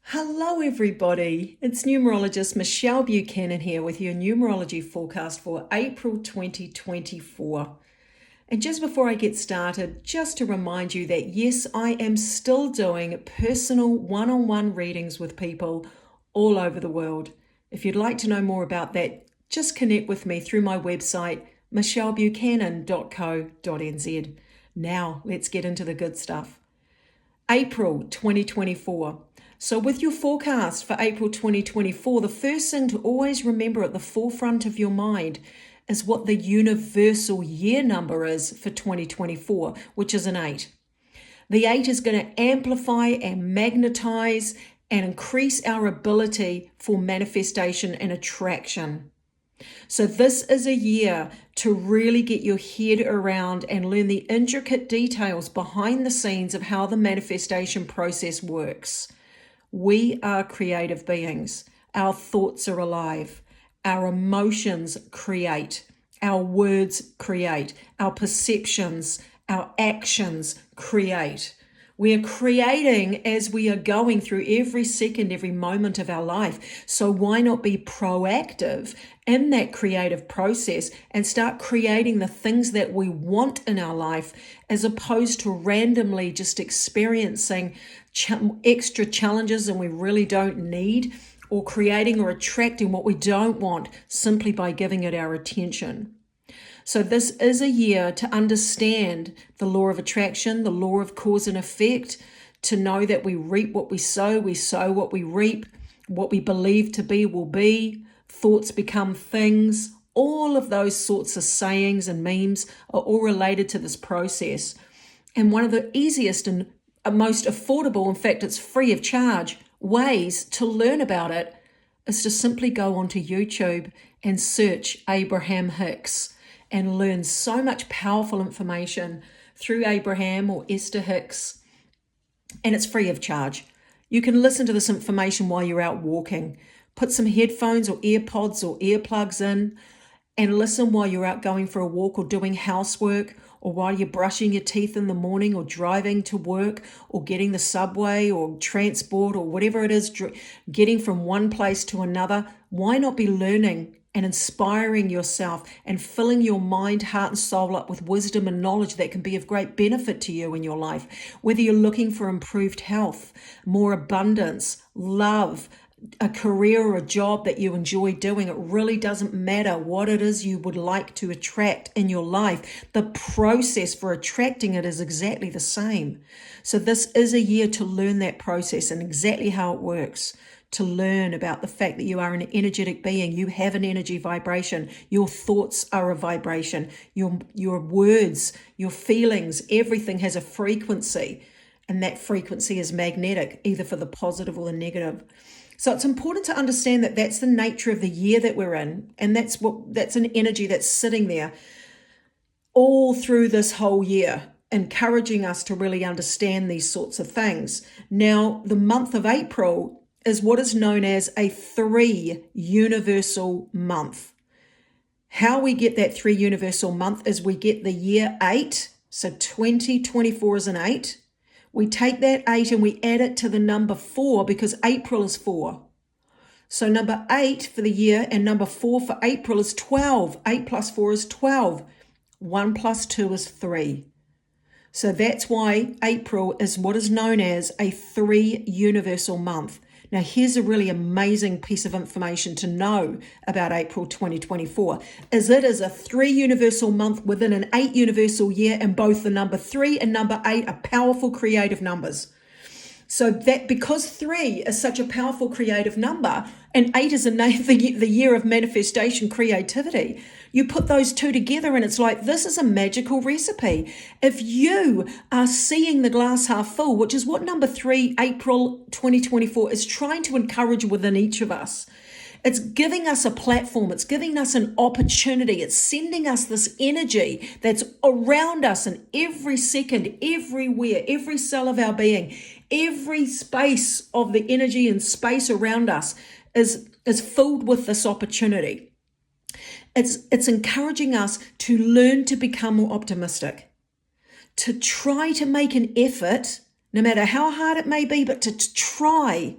Hello, everybody. It's Numerologist Michelle Buchanan here with your numerology forecast for April 2024. And just before I get started, just to remind you that yes, I am still doing personal one-on-one readings with people all over the world. If you'd like to know more about that, just connect with me through my website, michellebuchanan.co.nz. Now, let's get into the good stuff. April 2024. So with your forecast for April 2024, the first thing to always remember at the forefront of your mind is what the universal year number is for 2024, which is an 8. The 8 is going to amplify and magnetize and increase our ability for manifestation and attraction. So this is a year to really get your head around and learn the intricate details behind the scenes of how the manifestation process works. We are creative beings. Our thoughts are alive. Our emotions create. Our words create. Our perceptions, our actions create. We are creating as we are going through every second, every moment of our life. So why not be proactive in that creative process and start creating the things that we want in our life, as opposed to randomly just experiencing extra challenges and we really don't need, or creating or attracting what we don't want simply by giving it our attention. So this is a year to understand the law of attraction, the law of cause and effect, to know that we reap what we sow what we reap, what we believe to be will be, thoughts become things. All of those sorts of sayings and memes are all related to this process. And one of the easiest and most affordable, in fact, it's free of charge, ways to learn about it is to simply go onto YouTube and search Abraham Hicks and learn so much powerful information through Abraham or Esther Hicks, and it's free of charge. You can listen to this information while you're out walking. Put some headphones or earpods or earplugs in and listen while you're out going for a walk or doing housework, or while you're brushing your teeth in the morning, or driving to work, or getting the subway or transport, or whatever it is, getting from one place to another. Why not be learning and inspiring yourself and filling your mind, heart, and soul up with wisdom and knowledge that can be of great benefit to you in your life? Whether you're looking for improved health, more abundance, love, a career or a job that you enjoy doing, it really doesn't matter what it is you would like to attract in your life. The process for attracting it is exactly the same. So this is a year to learn that process and exactly how it works, to learn about the fact that you are an energetic being. You have an energy vibration. Your thoughts are a vibration. Your words, your feelings, everything has a frequency, and that frequency is magnetic, either for the positive or the negative. So it's important to understand that that's the nature of the year that we're in, and that's an energy that's sitting there all through this whole year, encouraging us to really understand these sorts of things. Now, the month of April is what is known as a 3 universal month. How we get that 3 universal month is we get the year 8, so 2024 is an 8. We take that 8 and we add it to the number 4, because April is 4. So number 8 for the year and number 4 for April is 12. 8 plus 4 is 12. 1 plus 2 is 3. So that's why April is what is known as a 3 universal month. Now, here's a really amazing piece of information to know about April 2024, is it is a 3 universal month within an 8 universal year, and both the number 3 and number 8 are powerful creative numbers. So that because 3 is such a powerful creative number, and 8 is the year of manifestation, creativity, you put those two together and it's like, this is a magical recipe. If you are seeing the glass half full, which is what number 3, April 2024, is trying to encourage within each of us, it's giving us a platform. It's giving us an opportunity. It's sending us this energy that's around us in every second, everywhere, every cell of our being. Every space of the energy and space around us is filled with this opportunity. It's encouraging us to learn to become more optimistic, to try to make an effort, no matter how hard it may be, but to try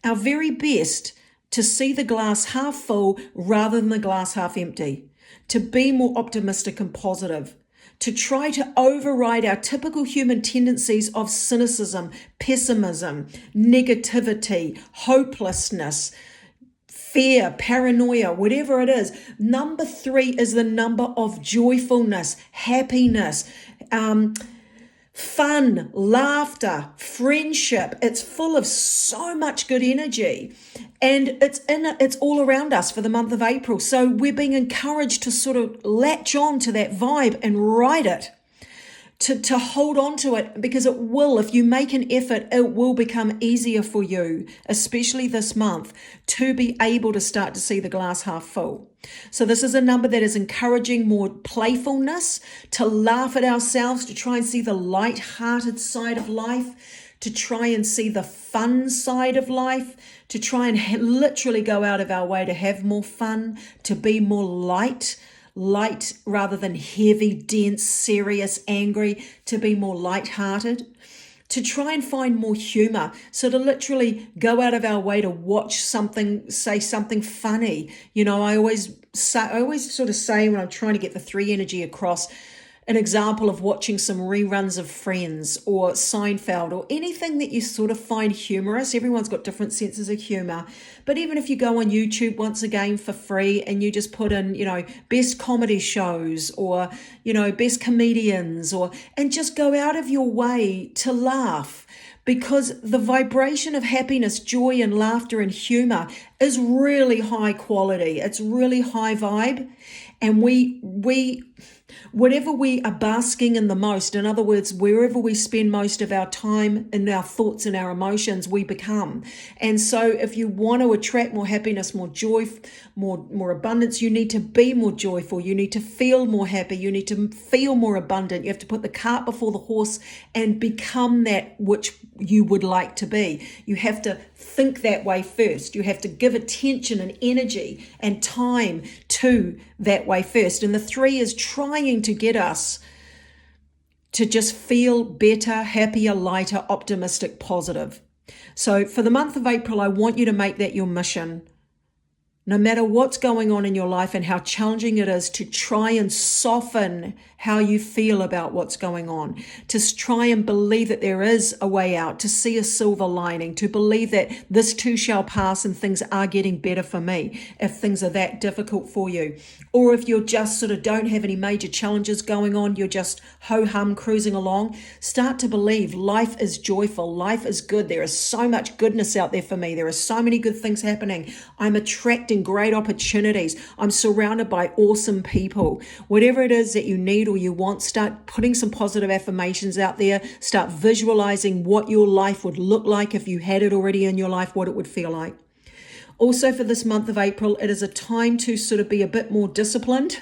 our very best to see the glass half full rather than the glass half empty, to be more optimistic and positive, to try to override our typical human tendencies of cynicism, pessimism, negativity, hopelessness, fear, paranoia, whatever it is. Number 3 is the number of joyfulness, happiness, fun, laughter, friendship. It's full of so much good energy, and it's all around us for the month of April. So we're being encouraged to sort of latch on to that vibe and ride it, to hold on to it, because it will, if you make an effort, it will become easier for you, especially this month, to be able to start to see the glass half full. So this is a number that is encouraging more playfulness, to laugh at ourselves, to try and see the light-hearted side of life, to try and see the fun side of life, to try and literally go out of our way to have more fun, to be more light rather than heavy, dense, serious, angry, to be more light-hearted, to try and find more humor. So to literally go out of our way to watch something, say something funny. You know, I always sort of say when I'm trying to get the 3 energy across, an example of watching some reruns of Friends or Seinfeld or anything that you sort of find humorous. Everyone's got different senses of humor. But even if you go on YouTube once again for free and you just put in, best comedy shows or, best comedians, and just go out of your way to laugh, because the vibration of happiness, joy and laughter and humor is really high quality. It's really high vibe. And whatever we are basking in the most, in other words, wherever we spend most of our time and our thoughts and our emotions, we become. And so if you want to attract more happiness, more joy, more abundance, you need to be more joyful. You need to feel more happy. You need to feel more abundant. You have to put the cart before the horse and become that which you would like to be. You have to think that way first. You have to give attention and energy and time to that way first. And the 3 is trying to get us to just feel better, happier, lighter, optimistic, positive. So for the month of April, I want you to make that your mission. No matter what's going on in your life and how challenging it is, to try and soften how you feel about what's going on, to try and believe that there is a way out, to see a silver lining, to believe that this too shall pass and things are getting better for me if things are that difficult for you. Or if you're just sort of don't have any major challenges going on, you're just ho-hum cruising along, start to believe life is joyful, life is good. There is so much goodness out there for me. There are so many good things happening. I'm attracting great opportunities. I'm surrounded by awesome people. Whatever it is that you need or you want, start putting some positive affirmations out there. Start visualizing what your life would look like if you had it already in your life, what it would feel like. Also for this month of April, it is a time to sort of be a bit more disciplined.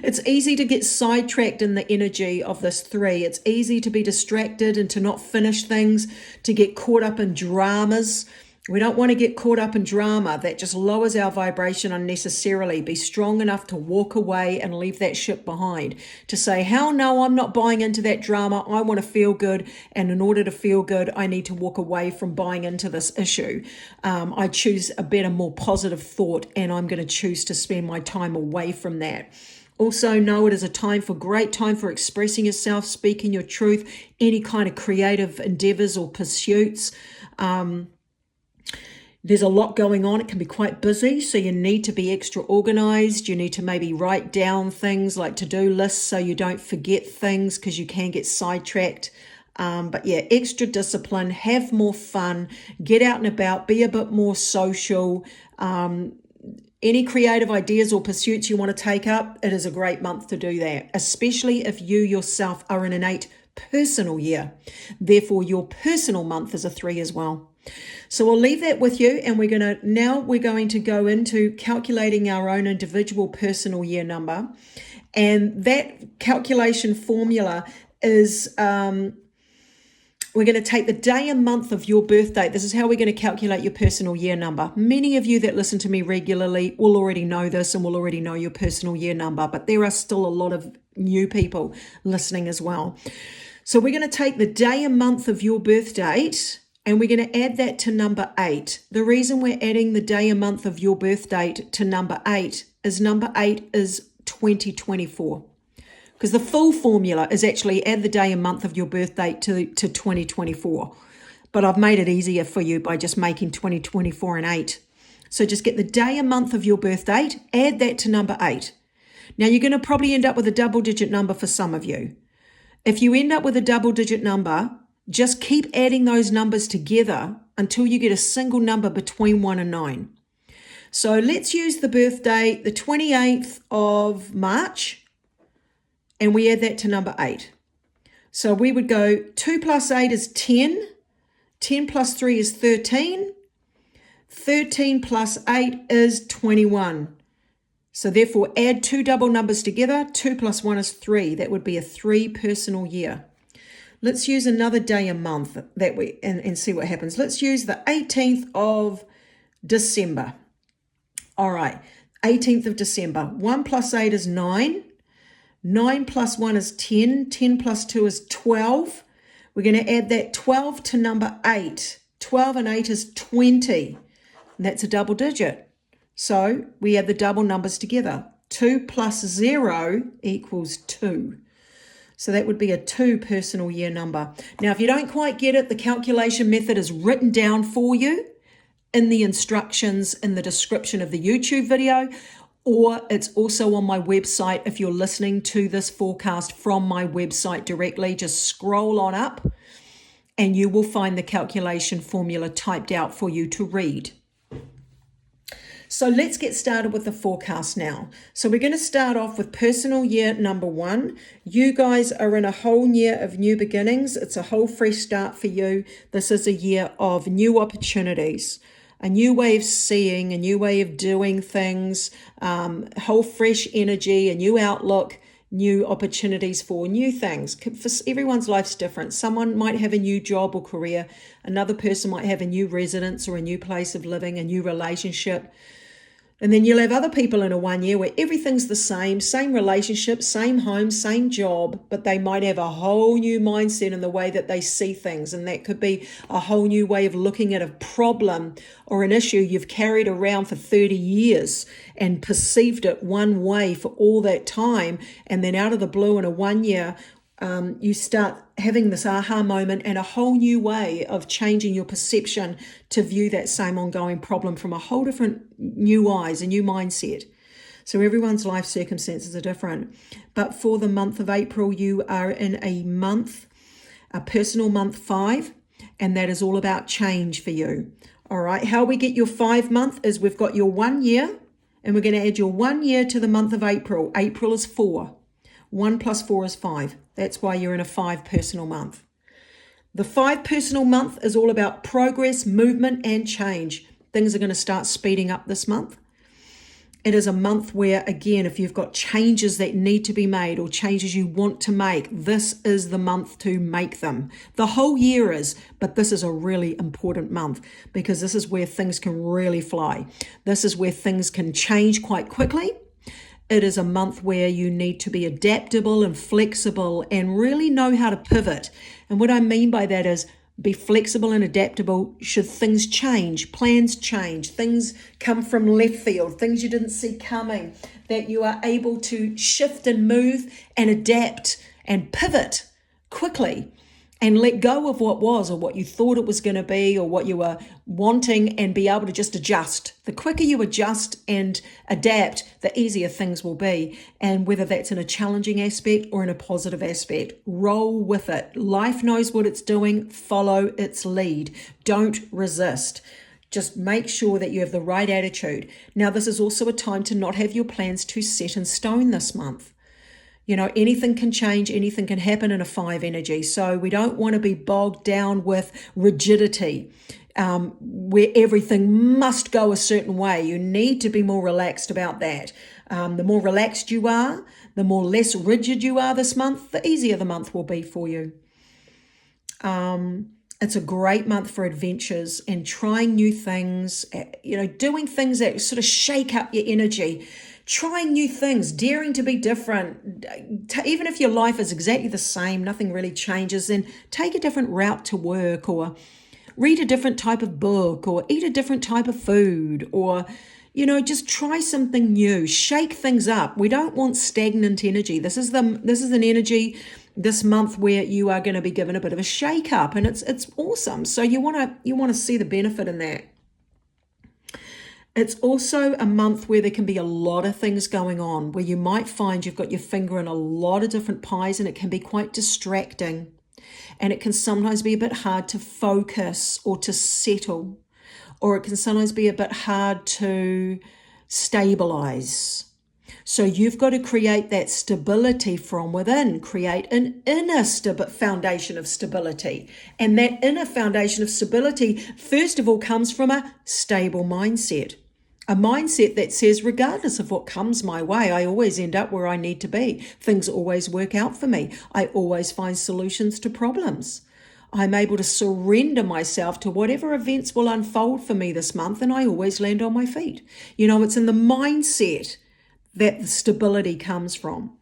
It's easy to get sidetracked in the energy of this 3. It's easy to be distracted and to not finish things, to get caught up in dramas. We don't want to get caught up in drama. That just lowers our vibration unnecessarily. Be strong enough to walk away and leave that ship behind. To say, hell no, I'm not buying into that drama. I want to feel good. And in order to feel good, I need to walk away from buying into this issue. I choose a better, more positive thought, and I'm going to choose to spend my time away from that. Also know it is a great time for expressing yourself, speaking your truth, any kind of creative endeavors or pursuits. There's a lot going on. It can be quite busy, so you need to be extra organized. You need to maybe write down things like to-do lists so you don't forget things, because you can get sidetracked. But yeah, extra discipline, have more fun, get out and about, be a bit more social. Any creative ideas or pursuits you want to take up, it is a great month to do that, especially if you yourself are in an 8 personal year. Therefore, your personal month is a 3 as well. So I'll leave that with you, and we're going to go into calculating our own individual personal year number. And that calculation formula is we're going to take the day and month of your birth date. This is how we're going to calculate your personal year number. Many of you that listen to me regularly will already know this and will already know your personal year number, but there are still a lot of new people listening as well. So we're going to take the day and month of your birth date and we're going to add that to number 8. The reason we're adding the day and month of your birth date to number 8 is number 8 is 2024. Because the full formula is actually add the day and month of your birth date to 2024. But I've made it easier for you by just making 2024 an 8. So just get the day and month of your birth date, add that to number 8. Now you're going to probably end up with a double-digit number for some of you. If you end up with a double-digit number, just keep adding those numbers together until you get a single number between 1 and 9. So let's use the birth date, the 28th of March, and we add that to number 8. So we would go 2 plus 8 is 10, 10 plus 3 is 13, 13 plus 8 is 21. So therefore add 2 double numbers together, 2 plus 1 is 3. That would be a 3 personal year. Let's use another day and month and see what happens. Let's use the 18th of December. All right, 18th of December. 1 plus 8 is 9. 9 plus 1 is 10. 10 plus 2 is 12. We're going to add that 12 to number 8. 12 and 8 is 20. And that's a double digit. So we add the double numbers together. 2 plus 0 equals 2. So that would be a 2 personal year number. Now, if you don't quite get it, the calculation method is written down for you in the instructions in the description of the YouTube video, or it's also on my website. If you're listening to this forecast from my website directly, just scroll on up and you will find the calculation formula typed out for you to read. So let's get started with the forecast now. So we're going to start off with personal year number 1. You guys are in a whole year of new beginnings. It's a whole fresh start for you. This is a year of new opportunities, a new way of seeing, a new way of doing things, whole fresh energy, a new outlook, new opportunities for new things. For everyone's life's different. Someone might have a new job or career. Another person might have a new residence or a new place of living, a new relationship. And then you'll have other people in a 1 year where everything's the same relationship, same home, same job, but they might have a whole new mindset in the way that they see things. And that could be a whole new way of looking at a problem or an issue you've carried around for 30 years and perceived it one way for all that time. And then out of the blue in a 1 year, you start having this aha moment and a whole new way of changing your perception to view that same ongoing problem from a whole different new eyes, a new mindset. So everyone's life circumstances are different. But for the month of April, you are in a personal month 5, and that is all about change for you. All right, how we get your 5 month is we've got your 1 year, and we're going to add your 1 year to the month of April. April is 4. 1 plus 4 is 5. That's why you're in a 5 personal month. The 5 personal month is all about progress, movement, and change. Things are going to start speeding up this month. It is a month where, again, if you've got changes that need to be made or changes you want to make, this is the month to make them. The whole year is, but this is a really important month because this is where things can really fly. This is where things can change quite quickly. It is a month where you need to be adaptable and flexible and really know how to pivot. And what I mean by that is be flexible and adaptable should things change, plans change, things come from left field, things you didn't see coming, that you are able to shift and move and adapt and pivot quickly and let go of what was or what you thought it was going to be or what you were wanting and be able to just adjust. The quicker you adjust and adapt, the easier things will be. And whether that's in a challenging aspect or in a positive aspect, roll with it. Life knows what it's doing. Follow its lead. Don't resist. Just make sure that you have the right attitude. Now, this is also a time to not have your plans too set in stone this month. You know, anything can change, anything can happen in a 5 energy. So we don't want to be bogged down with rigidity where everything must go a certain way. You need to be more relaxed about that. The more relaxed you are, the more less rigid you are this month, the easier the month will be for you. It's a great month for adventures and trying new things, doing things that sort of shake up your energy. Trying new things, daring to be different. Even if your life is exactly the same, nothing really changes, then take a different route to work or read a different type of book, or eat a different type of food, or just try something new, shake things up. We don't want stagnant energy. This is an energy this month where you are going to be given a bit of a shake up, and it's awesome. So you want to see the benefit in that. It's also a month where there can be a lot of things going on, where you might find you've got your finger in a lot of different pies, and it can be quite distracting. And it can sometimes be a bit hard to focus or to settle, or it can sometimes be a bit hard to stabilize. So you've got to create that stability from within, create an inner foundation of stability. And that inner foundation of stability, first of all, comes from a stable mindset. A mindset that says, regardless of what comes my way, I always end up where I need to be. Things always work out for me. I always find solutions to problems. I'm able to surrender myself to whatever events will unfold for me this month, and I always land on my feet. It's in the mindset that the stability comes from.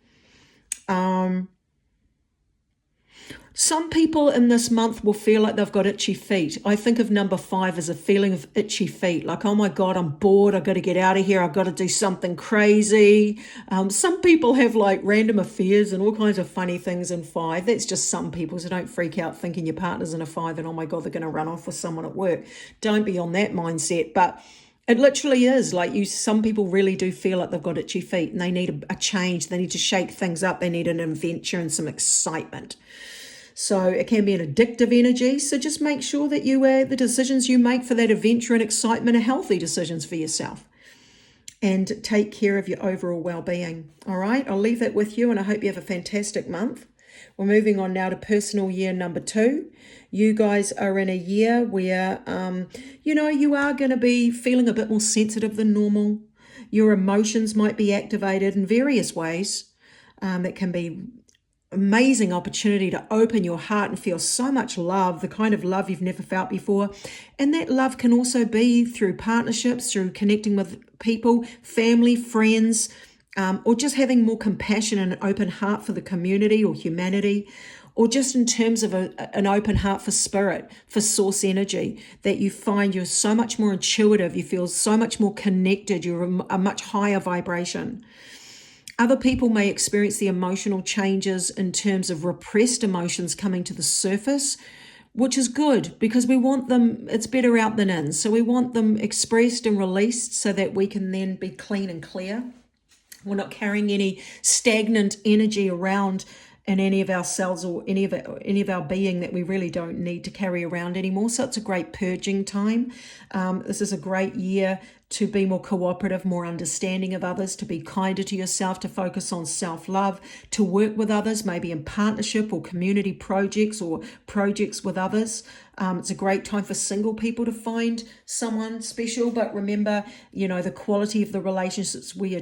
Some people in this month will feel like they've got itchy feet. I think of number 5 as a feeling of itchy feet, like, oh my God, I'm bored, I've got to get out of here, I've got to do something crazy. Some people have like random affairs and all kinds of funny things in 5. That's just some people, so don't freak out thinking your partner's in a 5 and oh my God, they're going to run off with someone at work. Don't be on that mindset, but it literally is like some people really do feel like they've got itchy feet and they need a change. They need to shake things up. They need an adventure and some excitement. So it can be an addictive energy. So just make sure that the decisions you make for that adventure and excitement are healthy decisions for yourself. And take care of your overall well-being. All right, I'll leave that with you, and I hope you have a fantastic month. We're moving on now to personal year number 2. You guys are in a year where, you are going to be feeling a bit more sensitive than normal. Your emotions might be activated in various ways. That can be amazing opportunity to open your heart and feel so much love, the kind of love you've never felt before. And that love can also be through partnerships, through connecting with people, family, friends, or just having more compassion and an open heart for the community or humanity, or just in terms of an open heart for spirit, for source energy, that you find you're so much more intuitive, you feel so much more connected, you're a much higher vibration. Other people may experience the emotional changes in terms of repressed emotions coming to the surface, which is good because we want them, it's better out than in. So we want them expressed and released so that we can then be clean and clear. We're not carrying any stagnant energy around in any of our cells or any of our being that we really don't need to carry around anymore. So it's a great purging time. This is a great year to be more cooperative, more understanding of others, to be kinder to yourself, to focus on self-love, to work with others, maybe in partnership or community projects or projects with others. It's a great time for single people to find someone special, but remember, the quality of the relationships we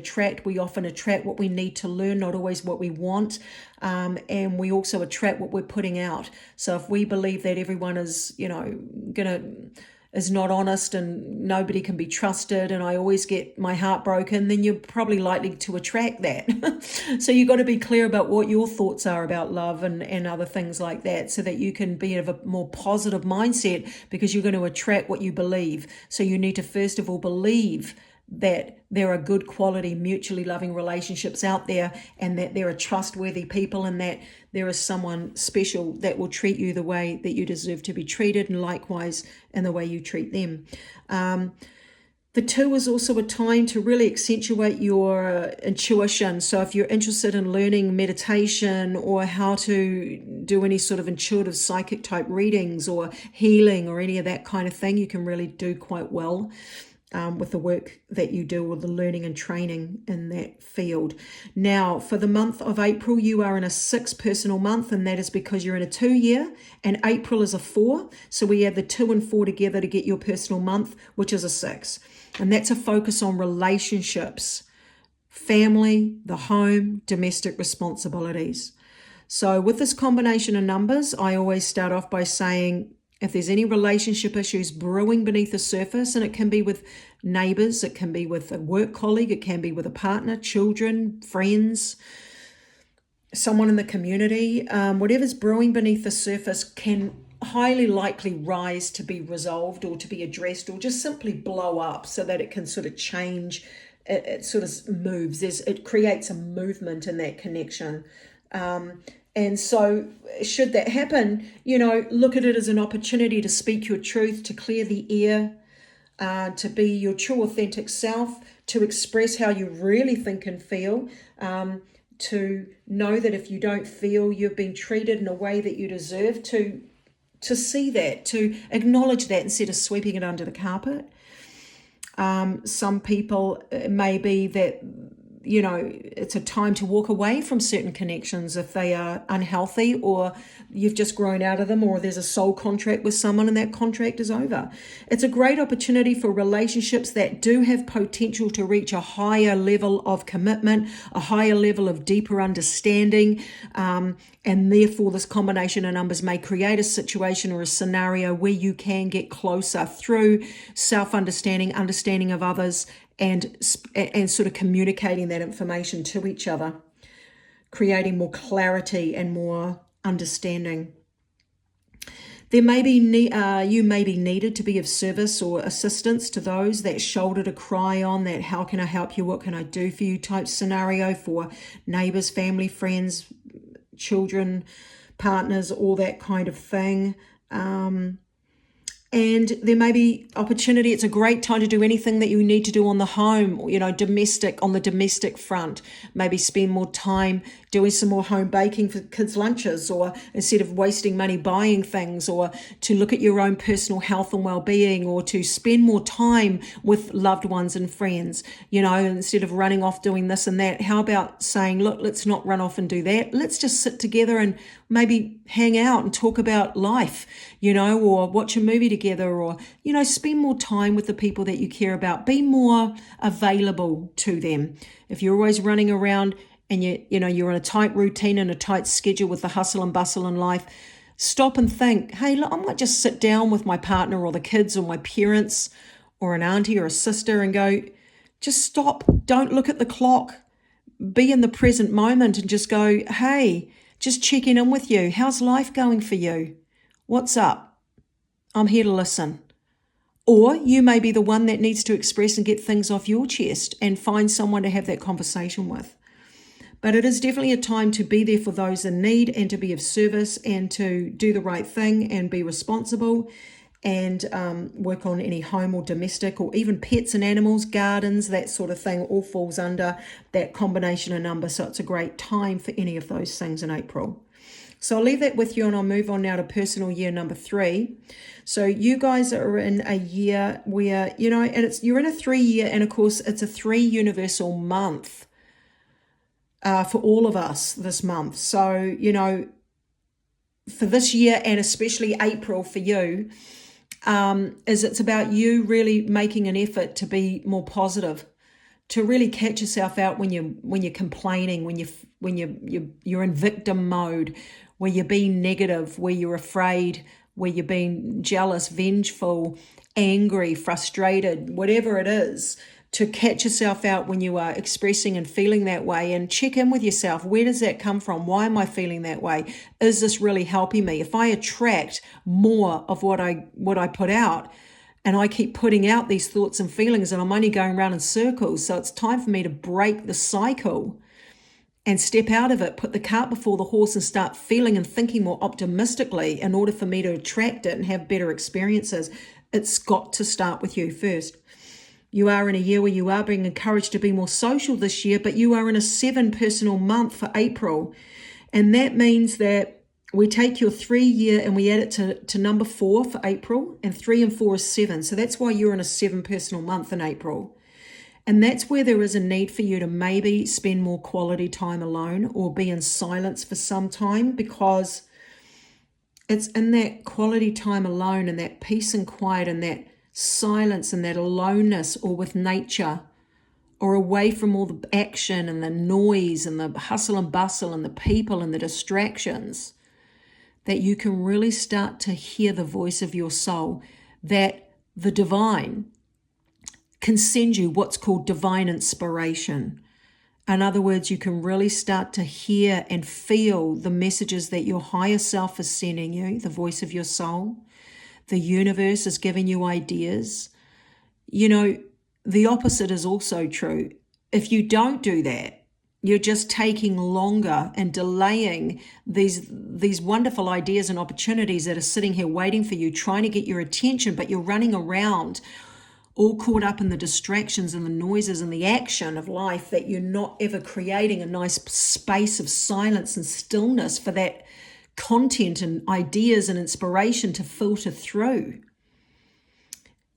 often attract what we need to learn, not always what we want. And we also attract what we're putting out. So if we believe that everyone is, is not honest and nobody can be trusted and I always get my heart broken, then you're probably likely to attract that. So you've got to be clear about what your thoughts are about love and other things like that, so that you can be of a more positive mindset, because you're going to attract what you believe. So you need to first of all believe that there are good quality, mutually loving relationships out there, and that there are trustworthy people, and that there is someone special that will treat you the way that you deserve to be treated, and likewise in the way you treat them. The 2 is also a time to really accentuate your intuition. So if you're interested in learning meditation or how to do any sort of intuitive psychic type readings or healing or any of that kind of thing, you can really do quite well with the work that you do, or the learning and training in that field. Now, for the month of April, you are in a 6 personal month, and that is because you're in a 2 year, and April is a 4. So we add the 2 and 4 together to get your personal month, which is a 6. And that's a focus on relationships, family, the home, domestic responsibilities. So with this combination of numbers, I always start off by saying, if there's any relationship issues brewing beneath the surface, and it can be with neighbors, it can be with a work colleague, it can be with a partner, children, friends, someone in the community, whatever's brewing beneath the surface can highly likely rise to be resolved or to be addressed or just simply blow up so that it can sort of change. It sort of moves. It creates a movement in that connection. And so should that happen, look at it as an opportunity to speak your truth, to clear the air, to be your true authentic self, to express how you really think and feel, to know that if you don't feel you've been treated in a way that you deserve, to see that, to acknowledge that instead of sweeping it under the carpet. Some people, it may be that, it's a time to walk away from certain connections if they are unhealthy, or you've just grown out of them, or there's a soul contract with someone and that contract is over. It's a great opportunity for relationships that do have potential to reach a higher level of commitment, a higher level of deeper understanding, and therefore this combination of numbers may create a situation or a scenario where you can get closer through self-understanding, understanding of others, and sort of communicating that information to each other, creating more clarity and more understanding. There may be you may be needed to be of service or assistance to those, that shoulder to cry on, that how can I help you, what can I do for you type scenario for neighbors, family, friends, children, partners, all that kind of thing. And there may be opportunity. It's a great time to do anything that you need to do on the home, on the domestic front. Maybe spend more time doing some more home baking for kids' lunches, or instead of wasting money buying things, or to look at your own personal health and well-being, or to spend more time with loved ones and friends, instead of running off doing this and that. How about saying, look, let's not run off and do that. Let's just sit together and maybe hang out and talk about life, or watch a movie together, or, spend more time with the people that you care about. Be more available to them. If you're always running around and you're in a tight routine and a tight schedule with the hustle and bustle in life, stop and think, hey, look, I might just sit down with my partner or the kids or my parents or an auntie or a sister and go, just stop. Don't look at the clock. Be in the present moment and just go, hey, just checking in with you. How's life going for you? What's up? I'm here to listen. Or you may be the one that needs to express and get things off your chest and find someone to have that conversation with. But it is definitely a time to be there for those in need and to be of service and to do the right thing and be responsible and work on any home or domestic or even pets and animals, gardens, that sort of thing all falls under that combination of numbers. So it's a great time for any of those things in April. So I'll leave that with you and I'll move on now to personal year number 3. So you guys are in a year where, and you're in a 3-year, and of course it's a 3 universal month for all of us this month. So, for this year and especially April for you, it's about you really making an effort to be more positive, to really catch yourself out when you're complaining, when you're in victim mode, where you're being negative, where you're afraid, where you're being jealous, vengeful, angry, frustrated, whatever it is, to catch yourself out when you are expressing and feeling that way, and check in with yourself. Where does that come from? Why am I feeling that way? Is this really helping me? If I attract more of what I put out, and I keep putting out these thoughts and feelings, and I'm only going around in circles, so it's time for me to break the cycle and step out of it, put the cart before the horse, and start feeling and thinking more optimistically in order for me to attract it and have better experiences. It's got to start with you first. You are in a year where you are being encouraged to be more social this year, but you are in a 7 personal month for April. And that means that we take your 3-year and we add it to number 4 for April, and 3 and 4 is 7. So that's why you're in a 7 personal month in April. And that's where there is a need for you to maybe spend more quality time alone or be in silence for some time, because it's in that quality time alone and that peace and quiet and that silence and that aloneness, or with nature, or away from all the action and the noise and the hustle and bustle and the people and the distractions, that you can really start to hear the voice of your soul, that the divine can send you what's called divine inspiration. In other words, you can really start to hear and feel the messages that your higher self is sending you, the voice of your soul. The universe is giving you ideas. You know, the opposite is also true. If you don't do that, you're just taking longer and delaying these wonderful ideas and opportunities that are sitting here waiting for you, trying to get your attention, but you're running around all caught up in the distractions and the noises and the action of life, that you're not ever creating a nice space of silence and stillness for that content and ideas and inspiration to filter through.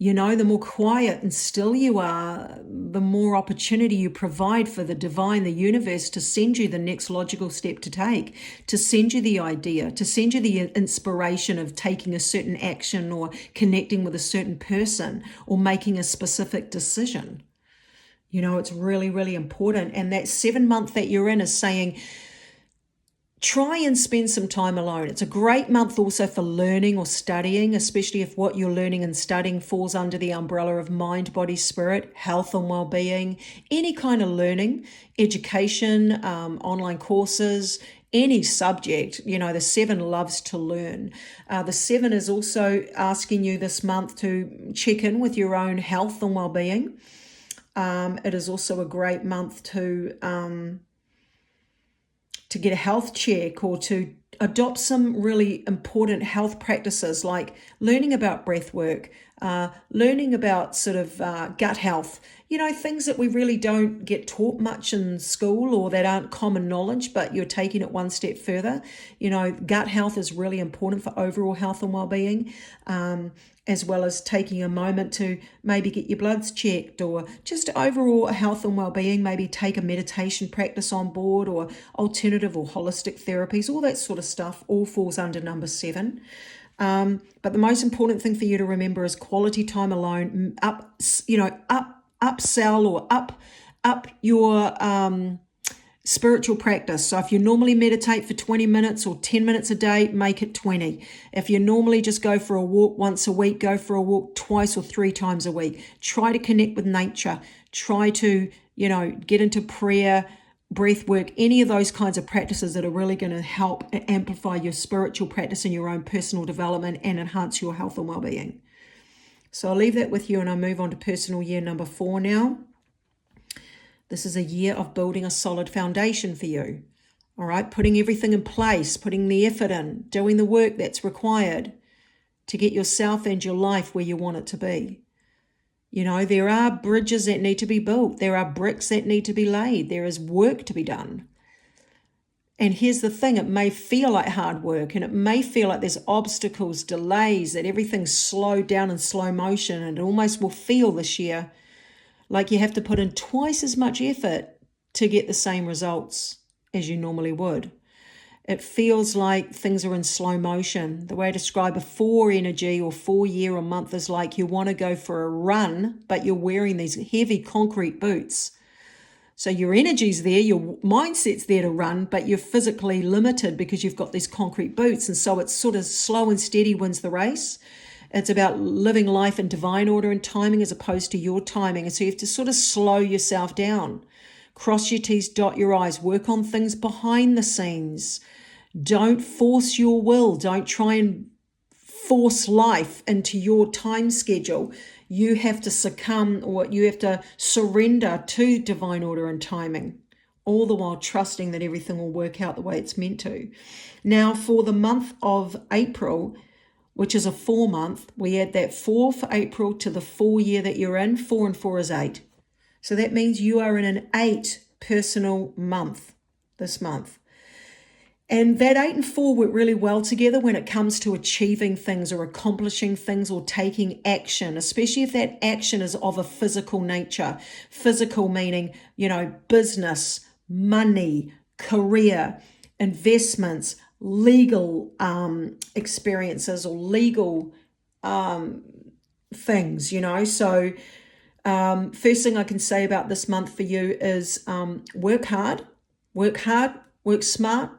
You know, the more quiet and still you are, the more opportunity you provide for the divine, the universe, to send you the next logical step to take, to send you the idea, to send you the inspiration of taking a certain action or connecting with a certain person or making a specific decision. You know, it's really, really important. And that 7 month that you're in is saying, try and spend some time alone. It's a great month also for learning or studying, especially if what you're learning and studying falls under the umbrella of mind, body, spirit, health and well-being, any kind of learning, education, online courses, any subject. You know, the 7 loves to learn. The 7 is also asking you this month to check in with your own health and well-being. It is also a great month to get a health check or to adopt some really important health practices, like learning about breath work, learning about sort of gut health, you know, things that we really don't get taught much in school or that aren't common knowledge, but you're taking it one step further. You know, gut health is really important for overall health and well-being, as well as taking a moment to maybe get your bloods checked, or just overall health and well-being, maybe take a meditation practice on board, or alternative or holistic therapies, all that sort of stuff all falls under number 7. But the most important thing for you to remember is quality time alone, upsell or up your spiritual practice. So if you normally meditate for 20 minutes or 10 minutes a day, make it 20. If you normally just go for a walk once a week, go for a walk twice or 3 times a week. Try to connect with nature. Try to, you know, get into prayer, breath work, any of those kinds of practices that are really going to help amplify your spiritual practice and your own personal development and enhance your health and well-being. So I'll leave that with you, and I'll move on to personal year number 4 now. This is a year of building a solid foundation for you. All right, putting everything in place, putting the effort in, doing the work that's required to get yourself and your life where you want it to be. You know, there are bridges that need to be built. There are bricks that need to be laid. There is work to be done. And here's the thing, it may feel like hard work, and it may feel like there's obstacles, delays, that everything's slowed down in slow motion, and it almost will feel this year like you have to put in twice as much effort to get the same results as you normally would. It feels like things are in slow motion. The way I describe a 4 energy or 4 year or month is like you want to go for a run, but you're wearing these heavy concrete boots. So your energy's there, your mindset's there to run, but you're physically limited because you've got these concrete boots. And so it's sort of slow and steady wins the race. It's about living life in divine order and timing as opposed to your timing. And so you have to sort of slow yourself down. Cross your T's, dot your I's, work on things behind the scenes. Don't force your will. Don't try and force life into your time schedule. You have to succumb, or you have to surrender to divine order and timing, all the while trusting that everything will work out the way it's meant to. Now, for the month of April, which is a 4 month, we add that 4 for April to the 4 year that you're in. 4 and 4 is 8. So that means you are in an 8 personal month this month. And that 8 and 4 work really well together when it comes to achieving things or accomplishing things or taking action, especially if that action is of a physical nature. Physical meaning, you know, business, money, career, investments, legal experiences or legal things, you know. So first thing I can say about this month for you is work hard, work smart,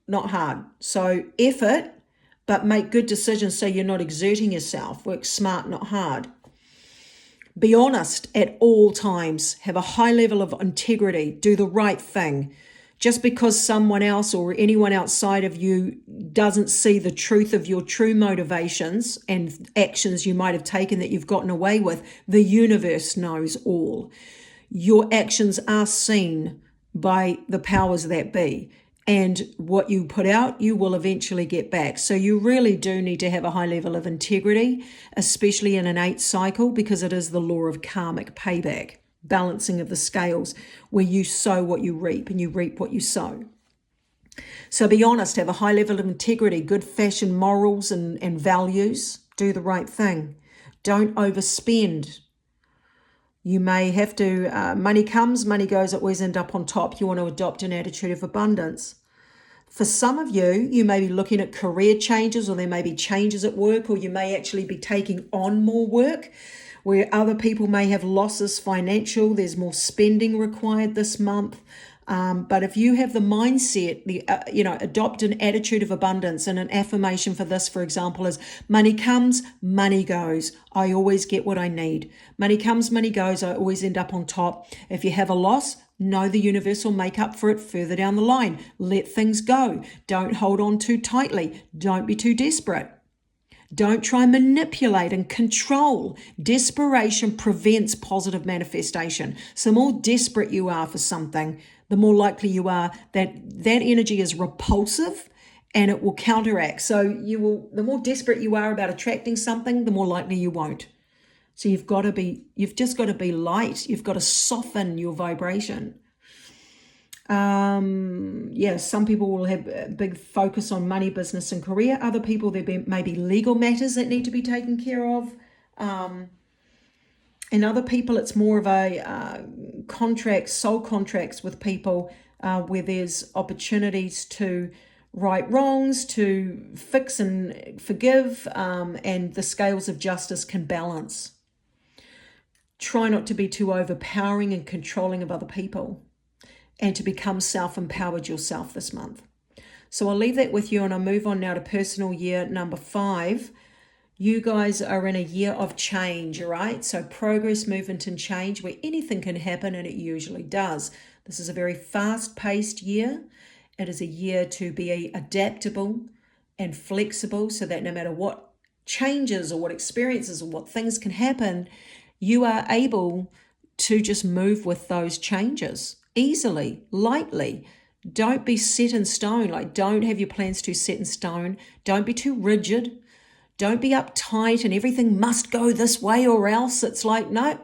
not hard. So effort, but make good decisions so you're not exerting yourself. Work smart, not hard. Be honest at all times. Have a high level of integrity. Do the right thing. Just because someone else or anyone outside of you doesn't see the truth of your true motivations and actions you might have taken that you've gotten away with, the universe knows all. Your actions are seen by the powers that be. And what you put out, you will eventually get back. So you really do need to have a high level of integrity, especially in an 8 cycle, because it is the law of karmic payback, balancing of the scales, where you sow what you reap and you reap what you sow. So be honest, have a high level of integrity, good fashion morals and values. Do the right thing. Don't overspend. You may have to, money comes, money goes, always end up on top. You want to adopt an attitude of abundance. For some of you, you may be looking at career changes, or there may be changes at work, or you may actually be taking on more work, where other people may have losses financial. There's more spending required this month. But if you have the mindset, adopt an attitude of abundance. And an affirmation for this, for example, is money comes, money goes. I always get what I need. Money comes, money goes. I always end up on top. If you have a loss, know the universe will make up for it further down the line. Let things go. Don't hold on too tightly. Don't be too desperate. Don't try and manipulate and control. Desperation prevents positive manifestation. So the more desperate you are for something, the more likely you are that that energy is repulsive and it will counteract. So the more desperate you are about attracting something, the more likely you won't. So you've just got to be light. You've got to soften your vibration. Some people will have a big focus on money, business, and career. Other people, there may be legal matters that need to be taken care of. And other people, it's more of a soul contracts with people where there's opportunities to right wrongs, to fix and forgive, and the scales of justice can balance. Try not to be too overpowering and controlling of other people, and to become self-empowered yourself this month. So I'll leave that with you, and I'll move on now to personal year number 5. You guys are in a year of change, all right? So progress, movement, and change, where anything can happen, and it usually does. This is a very fast-paced year. It is a year to be adaptable and flexible, so that no matter what changes or what experiences or what things can happen, you are able to just move with those changes easily, lightly. Don't be set in stone. Don't have your plans too set in stone. Don't be too rigid. Don't be uptight and everything must go this way or else. It's no,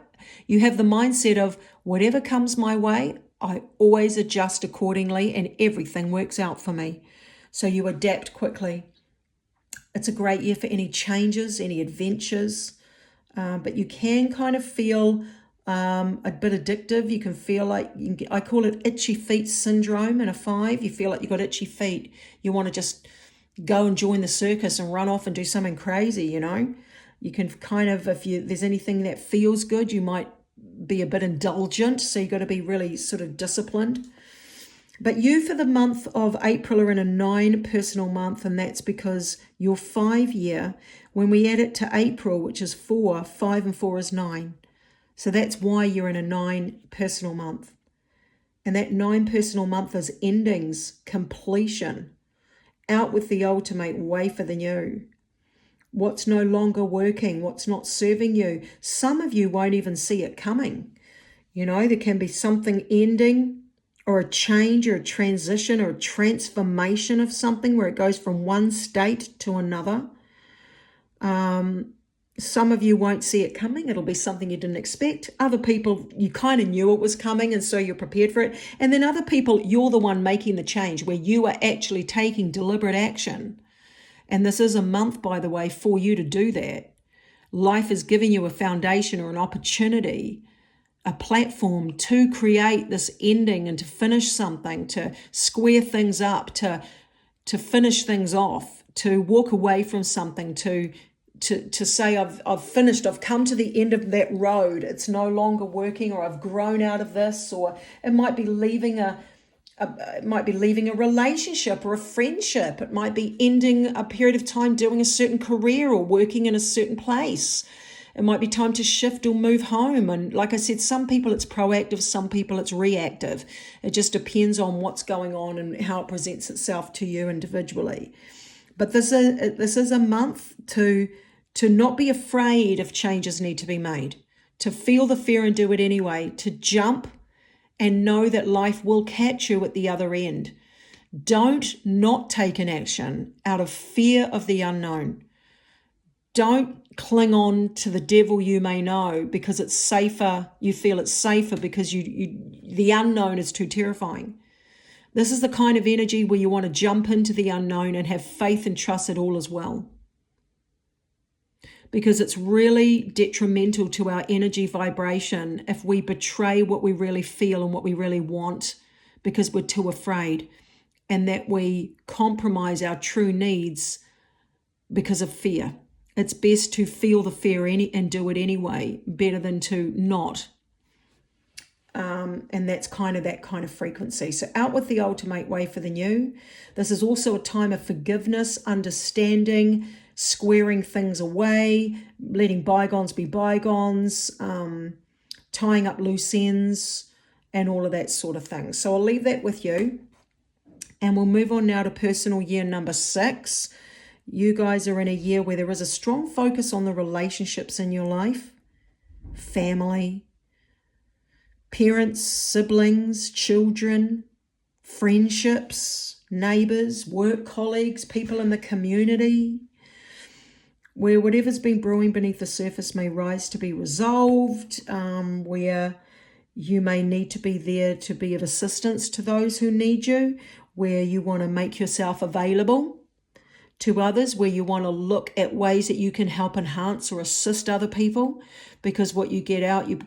you have the mindset of whatever comes my way, I always adjust accordingly and everything works out for me. So you adapt quickly. It's a great year for any changes, any adventures, but you can kind of feel a bit addictive. You can feel I call it itchy feet syndrome in a 5. You feel like you've got itchy feet. You want to just go and join the circus and run off and do something crazy, You can kind of, if there's anything that feels good, you might be a bit indulgent. So you've got to be really sort of disciplined. But you, for the month of April, are in a 9 personal month, and that's because your 5 year, when we add it to April, which is 4, 5 and 4 is 9. So that's why you're in a 9 personal month. And that 9 personal month is endings, completion, out with the old to make way for the new. What's no longer working, what's not serving you. Some of you won't even see it coming. There can be something ending, or a change or a transition or a transformation of something where it goes from one state to another. Some of you won't see it coming. It'll be something you didn't expect. Other people, you kind of knew it was coming and so you're prepared for it. And then other people, you're the one making the change, where you are actually taking deliberate action. And this is a month, by the way, for you to do that. Life is giving you a foundation or an opportunity, a platform to create this ending and to finish something, to square things up, to finish things off, to walk away from something, to say I've finished, I've come to the end of that road, it's no longer working, or I've grown out of this, or it might be leaving a relationship or a friendship. It might be ending a period of time doing a certain career or working in a certain place. It might be time to shift or move home. And like I said, some people it's proactive, some people it's reactive. It just depends on what's going on and how it presents itself to you individually. But this is a month to not be afraid if changes need to be made, to feel the fear and do it anyway, to jump and know that life will catch you at the other end. Don't not take an action out of fear of the unknown. Don't cling on to the devil you may know because it's safer. You feel it's safer because the unknown is too terrifying. This is the kind of energy where you want to jump into the unknown and have faith and trust that all is well. Because it's really detrimental to our energy vibration if we betray what we really feel and what we really want because we're too afraid, and that we compromise our true needs because of fear. It's best to feel the fear and do it anyway, better than to not. And that's that kind of frequency. So out with the old to make way for the new. This is also a time of forgiveness, understanding, squaring things away, letting bygones be bygones, tying up loose ends, and all of that sort of thing. So I'll leave that with you. And we'll move on now to personal year number 6. You guys are in a year where there is a strong focus on the relationships in your life, family, parents, siblings, children, friendships, neighbors, work colleagues, people in the community, where whatever's been brewing beneath the surface may rise to be resolved, where you may need to be there to be of assistance to those who need you, where you want to make yourself available to others, where you want to look at ways that you can help enhance or assist other people, because what you get out, you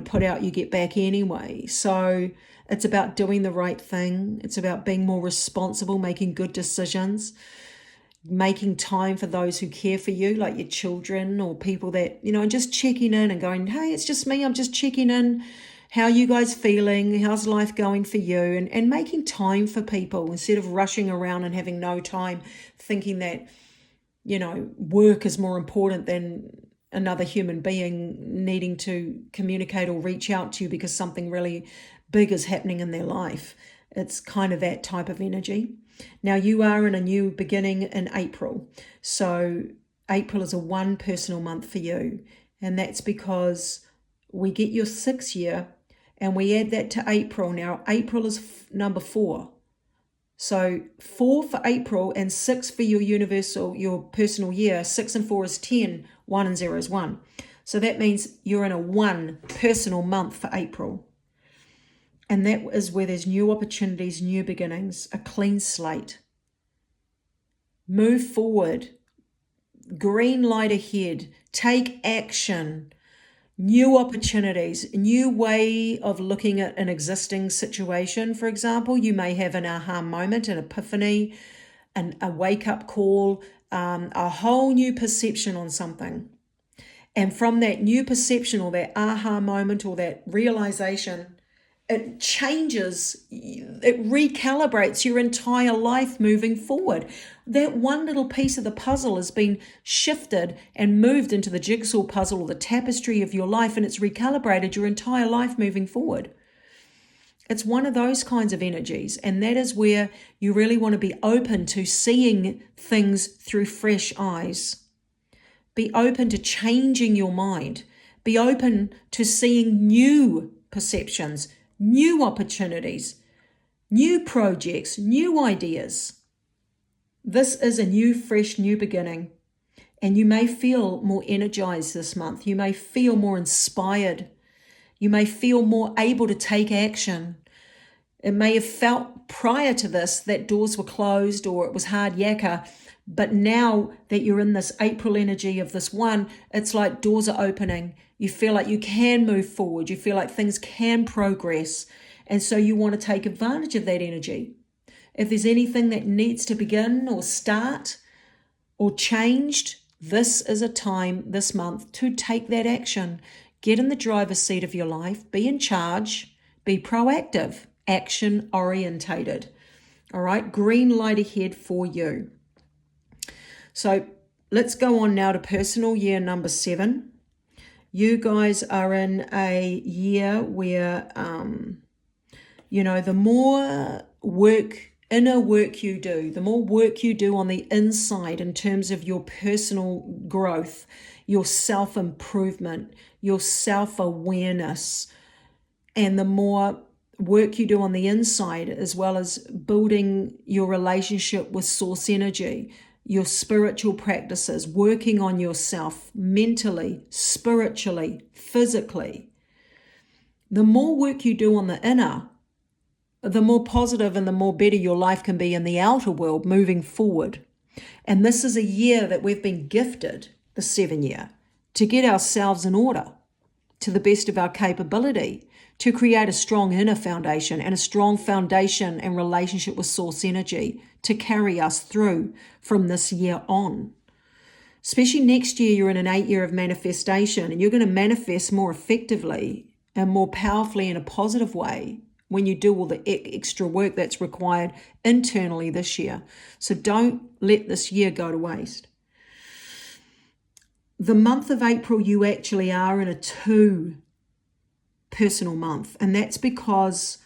put out, you get back anyway. So it's about doing the right thing. It's about being more responsible, making good decisions, making time for those who care for you, like your children or people that, just checking in and going, hey, it's just me. I'm just checking in. How are you guys feeling? How's life going for you? And making time for people instead of rushing around and having no time, thinking that, work is more important than another human being needing to communicate or reach out to you because something really big is happening in their life. It's kind of that type of energy. Now you are in a new beginning in April. So April is a one personal month for you. And that's because we get your 6th year and we add that to April. Now, April is number 4. So 4 for April and 6 for your personal year. 6 and 4 is 10. 1 and 0 is 1. So that means you're in a 1 personal month for April. And that is where there's new opportunities, new beginnings, a clean slate. Move forward. Green light ahead. Take action. New opportunities, new way of looking at an existing situation. For example, you may have an aha moment, an epiphany, a wake-up call, a whole new perception on something. And from that new perception or that aha moment or that realization, it changes, it recalibrates your entire life moving forward. That one little piece of the puzzle has been shifted and moved into the jigsaw puzzle or the tapestry of your life, and it's recalibrated your entire life moving forward. It's one of those kinds of energies, and that is where you really want to be open to seeing things through fresh eyes. Be open to changing your mind. Be open to seeing new perceptions, new opportunities, new projects, new ideas. This is a new, fresh, new beginning. And you may feel more energized this month. You may feel more inspired. You may feel more able to take action. It may have felt prior to this that doors were closed or it was hard yakka. But now that you're in this April energy of this 1, it's like doors are opening. You feel like you can move forward. You feel like things can progress. And so you want to take advantage of that energy. If there's anything that needs to begin or start or changed, this is a time this month to take that action. Get in the driver's seat of your life. Be in charge. Be proactive. Action orientated. All right. Green light ahead for you. So let's go on now to personal year number 7. You guys are in a year where, the more inner work you do, the more work you do on the inside in terms of your personal growth, your self-improvement, your self-awareness, and the more work you do on the inside, as well as building your relationship with source energy, your spiritual practices, working on yourself mentally, spiritually, physically. The more work you do on the inner, the more positive and the more better your life can be in the outer world moving forward. And this is a year that we've been gifted, the 7 year, to get ourselves in order to the best of our capability, to create a strong inner foundation and a strong foundation and relationship with source energy to carry us through from this year on. Especially next year, you're in an 8 year of manifestation, and you're going to manifest more effectively and more powerfully in a positive way when you do all the extra work that's required internally this year. So don't let this year go to waste. The month of April, you actually are in a 2 personal month, and that's because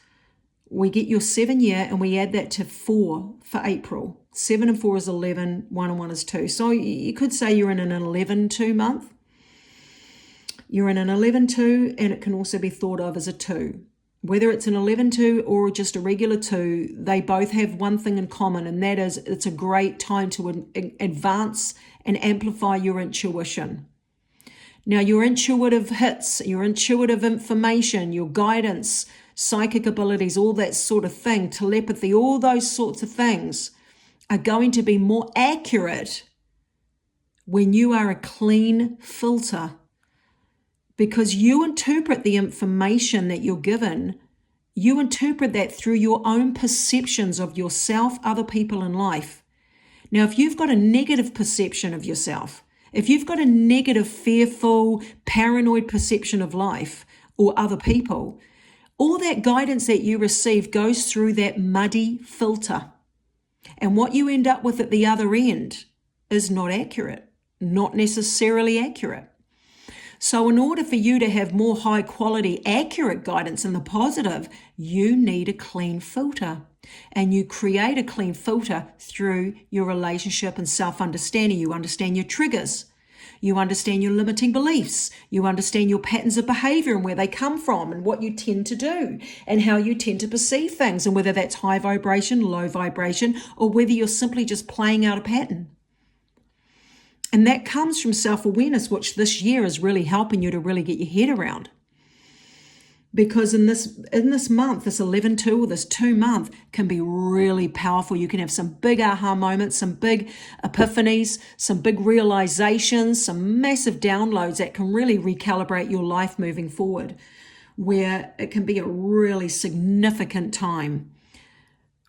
we get your 7 year and we add that to 4 for April. 7 and 4 is 11, 1 and 1 is 2. So you could say you're in an 11-2 month. You're in an 11-2, and it can also be thought of as a 2. Whether it's an 11-2 or just a regular 2, they both have one thing in common, and that is it's a great time to advance and amplify your intuition. Now, your intuitive hits, your intuitive information, your guidance, psychic abilities, all that sort of thing, telepathy, all those sorts of things are going to be more accurate when you are a clean filter, because you interpret the information that you're given. You interpret that through your own perceptions of yourself, other people, and life. Now, if you've got a negative perception of yourself, if you've got a negative, fearful, paranoid perception of life or other people, all that guidance that you receive goes through that muddy filter. And what you end up with at the other end is not accurate, not necessarily accurate. So in order for you to have more high quality, accurate guidance in the positive, you need a clean filter. And you create a clean filter through your relationship and self-understanding. You understand your triggers. You understand your limiting beliefs. You understand your patterns of behavior and where they come from and what you tend to do and how you tend to perceive things, and whether that's high vibration, low vibration, or whether you're simply just playing out a pattern. And that comes from self-awareness, which this year is really helping you to really get your head around. Because in this month, this 11-2 or this 2 month can be really powerful. You can have some big aha moments, some big epiphanies, some big realizations, some massive downloads that can really recalibrate your life moving forward, where it can be a really significant time,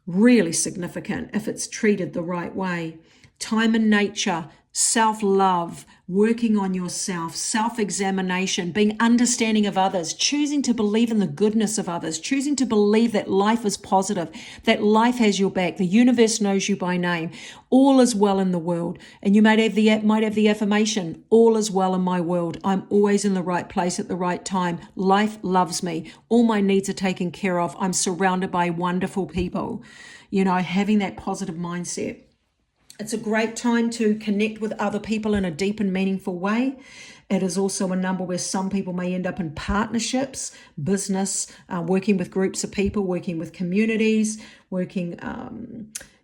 really significant if it's treated the right way. Time in nature, self-love, working on yourself, self-examination, being understanding of others, choosing to believe in the goodness of others, choosing to believe that life is positive, that life has your back, the universe knows you by name, all is well in the world. And you might have the affirmation, all is well in my world. I'm always in the right place at the right time. Life loves me. All my needs are taken care of. I'm surrounded by wonderful people. Having that positive mindset. It's a great time to connect with other people in a deep and meaningful way. It is also a number where some people may end up in partnerships, business, working with groups of people, working with communities, working,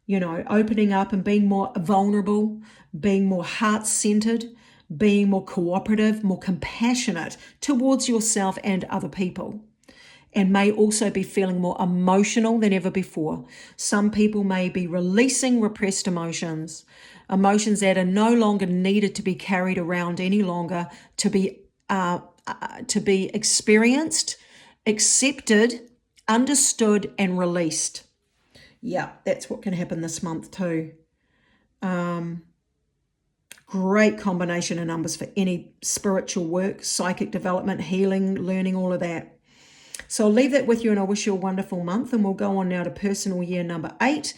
opening up and being more vulnerable, being more heart-centered, being more cooperative, more compassionate towards yourself and other people. And may also be feeling more emotional than ever before. Some people may be releasing repressed emotions that are no longer needed to be carried around any longer, to be experienced, accepted, understood, and released. Yeah, that's what can happen this month too. Great combination of numbers for any spiritual work, psychic development, healing, learning, all of that. So I'll leave that with you, and I wish you a wonderful month. And we'll go on now to personal year number 8.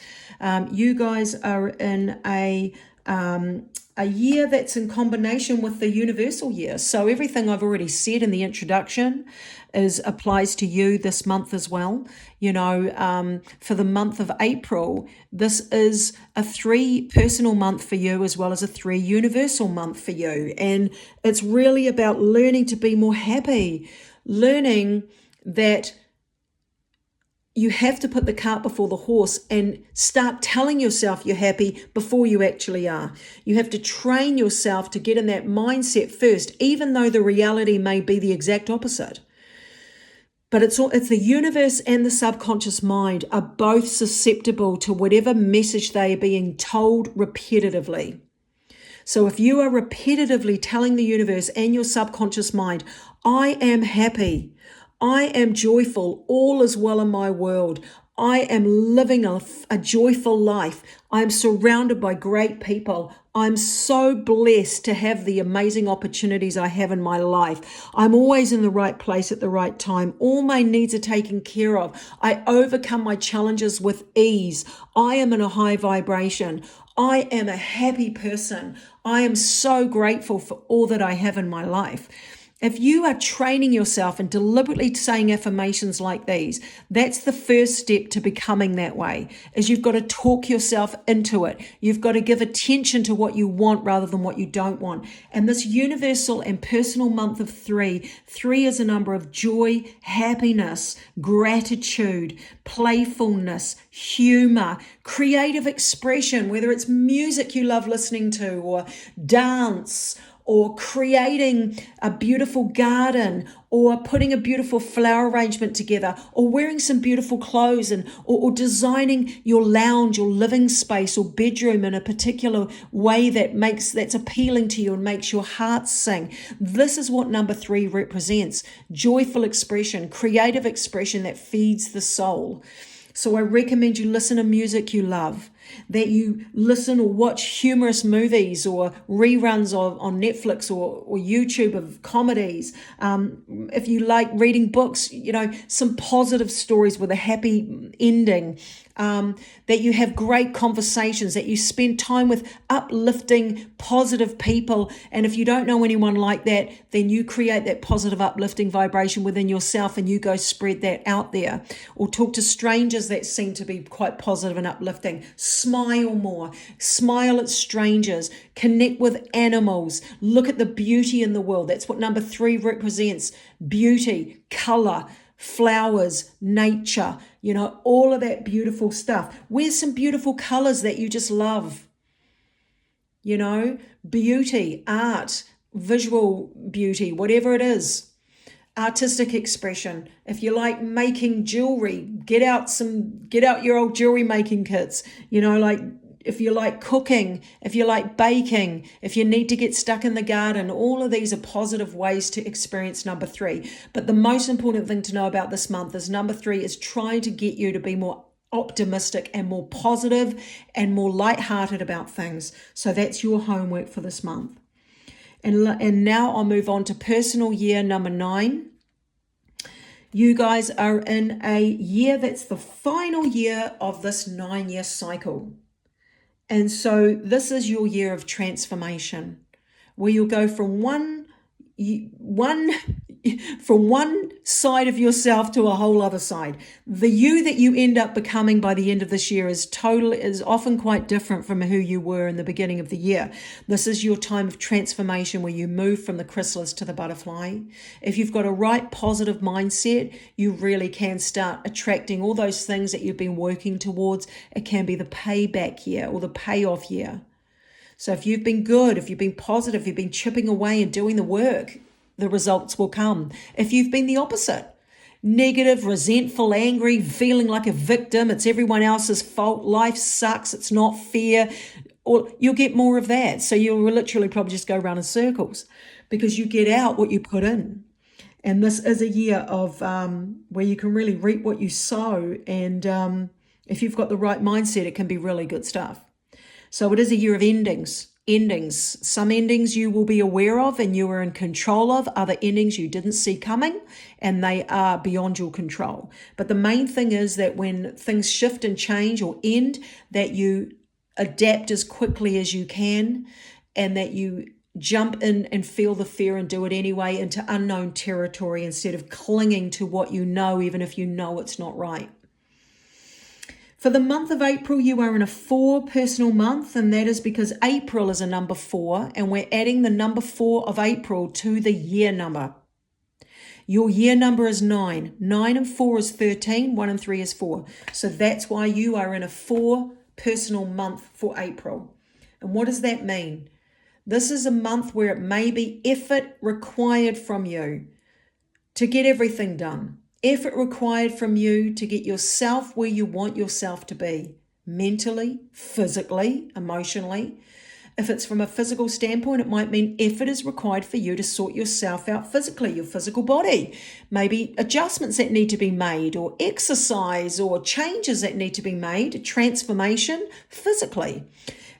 You guys are in a a year that's in combination with the universal year. So everything I've already said in the introduction applies to you this month as well. For the month of April, this is a 3 personal month for you as well as a 3 universal month for you. And it's really about learning to be more happy, learning that you have to put the cart before the horse and start telling yourself you're happy before you actually are. You have to train yourself to get in that mindset first, even though the reality may be the exact opposite. But it's the universe and the subconscious mind are both susceptible to whatever message they are being told repetitively. So if you are repetitively telling the universe and your subconscious mind, I am happy, I am joyful, all is well in my world, I am living a joyful life, I'm surrounded by great people, I'm so blessed to have the amazing opportunities I have in my life, I'm always in the right place at the right time, all my needs are taken care of, I overcome my challenges with ease, I am in a high vibration, I am a happy person, I am so grateful for all that I have in my life. If you are training yourself and deliberately saying affirmations like these, that's the first step to becoming that way, is you've got to talk yourself into it. You've got to give attention to what you want rather than what you don't want. And this universal and personal month of 3 is a number of joy, happiness, gratitude, playfulness, humor, creative expression, whether it's music you love listening to or dance, or creating a beautiful garden, or putting a beautiful flower arrangement together, or wearing some beautiful clothes, or designing your lounge, your living space, or bedroom in a particular way that's appealing to you and makes your heart sing. This is what number 3 represents: joyful expression, creative expression that feeds the soul. So I recommend you listen to music you love, that you listen or watch humorous movies or reruns on Netflix or YouTube of comedies. If you like reading books, some positive stories with a happy ending. That you have great conversations, that you spend time with uplifting, positive people. And if you don't know anyone like that, then you create that positive, uplifting vibration within yourself and you go spread that out there. Or talk to strangers that seem to be quite positive and uplifting. Smile more. Smile at strangers. Connect with animals. Look at the beauty in the world. That's what number 3 represents. Beauty, color, flowers, nature, all of that beautiful stuff. Wear some beautiful colors that you just love. Beauty, art, visual beauty, whatever it is. Artistic expression. If you like making jewelry, get out your old jewelry making kits. If you like cooking, if you like baking, if you need to get stuck in the garden, all of these are positive ways to experience number 3. But the most important thing to know about this month is number 3 is trying to get you to be more optimistic and more positive and more lighthearted about things. So that's your homework for this month. And now I'll move on to personal year number 9. You guys are in a year that's the final year of this 9-year cycle. And so this is your year of transformation, where you'll go from one side of yourself to a whole other side. The you that you end up becoming by the end of this year is often quite different from who you were in the beginning of the year. This is your time of transformation where you move from the chrysalis to the butterfly. If you've got a right positive mindset, you really can start attracting all those things that you've been working towards. It can be the payback year or the payoff year. So if you've been good, if you've been positive, if you've been chipping away and doing the work, the results will come. If you've been the opposite, negative, resentful, angry, feeling like a victim, it's everyone else's fault, life sucks, it's not fair, or you'll get more of that. So you'll literally probably just go around in circles because you get out what you put in. And this is a year of where you can really reap what you sow. And if you've got the right mindset, it can be really good stuff. So it is a year of endings. Some endings you will be aware of and you are in control of. Other endings you didn't see coming and they are beyond your control. But the main thing is that when things shift and change or end, that you adapt as quickly as you can, and that you jump in and feel the fear and do it anyway into unknown territory instead of clinging to what you know, even if you know it's not right. For the month of April, you are in a 4 personal month, and that is because April is a number 4, and we're adding the number 4 of April to the year number. Your year number is 9. 9 and 4 is 13. 1 and 3 is 4. So that's why you are in a 4 personal month for April. And what does that mean? This is a month where it may be effort required from you to get everything done. Effort required from you to get yourself where you want yourself to be, mentally, physically, emotionally. If it's from a physical standpoint, it might mean effort is required for you to sort yourself out physically, your physical body. Maybe adjustments that need to be made, or exercise, or changes that need to be made, transformation physically.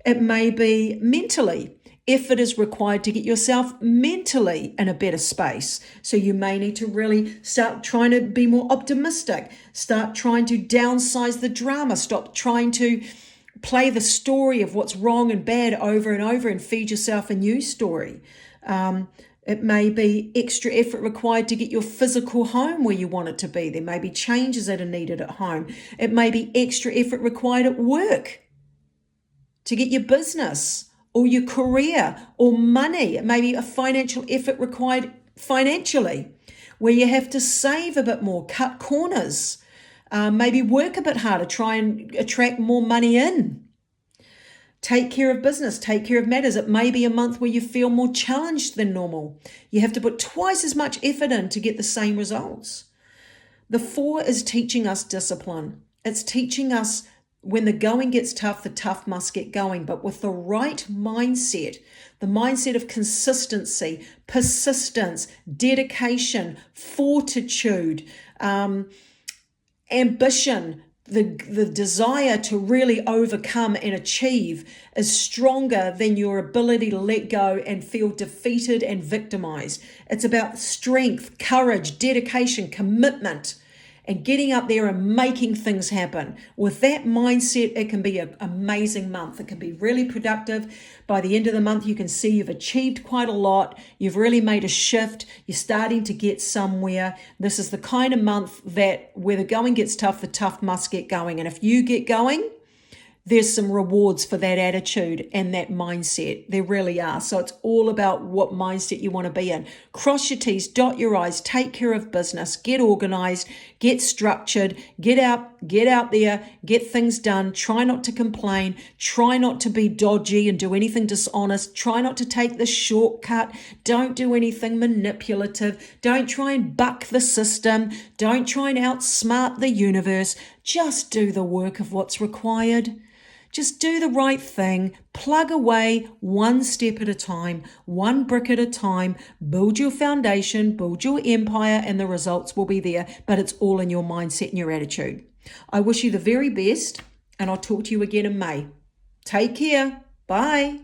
It may be mentally. Effort is required to get yourself mentally in a better space. So you may need to really start trying to be more optimistic, start trying to downsize the drama, stop trying to play the story of what's wrong and bad over and over and feed yourself a new story. It may be extra effort required to get your physical home where you want it to be. There may be changes that are needed at home. It may be extra effort required at work to get your business or your career or money. It may be a financial effort required financially, where you have to save a bit more, cut corners, maybe work a bit harder, try and attract more money in. Take care of business, take care of matters. It may be a month where you feel more challenged than normal. You have to put twice as much effort in to get the same results. The 4 is teaching us discipline. It's teaching us when the going gets tough, the tough must get going. But with the right mindset, the mindset of consistency, persistence, dedication, fortitude, ambition, the desire to really overcome and achieve is stronger than your ability to let go and feel defeated and victimized. It's about strength, courage, dedication, commitment, and getting up there and making things happen. With that mindset, it can be an amazing month. It can be really productive. By the end of the month, you can see you've achieved quite a lot. You've really made a shift. You're starting to get somewhere. This is the kind of month that where the going gets tough, the tough must get going. And if you get going, there's some rewards for that attitude and that mindset. There really are. So it's all about what mindset you want to be in. Cross your T's, dot your I's, take care of business, get organized, get structured, get out there, get things done. Try not to complain. Try not to be dodgy and do anything dishonest. Try not to take the shortcut. Don't do anything manipulative. Don't try and buck the system. Don't try and outsmart the universe. Just do the work of what's required. Just do the right thing, plug away one step at a time, one brick at a time, build your foundation, build your empire, and the results will be there. But it's all in your mindset and your attitude. I wish you the very best, and I'll talk to you again in May. Take care. Bye.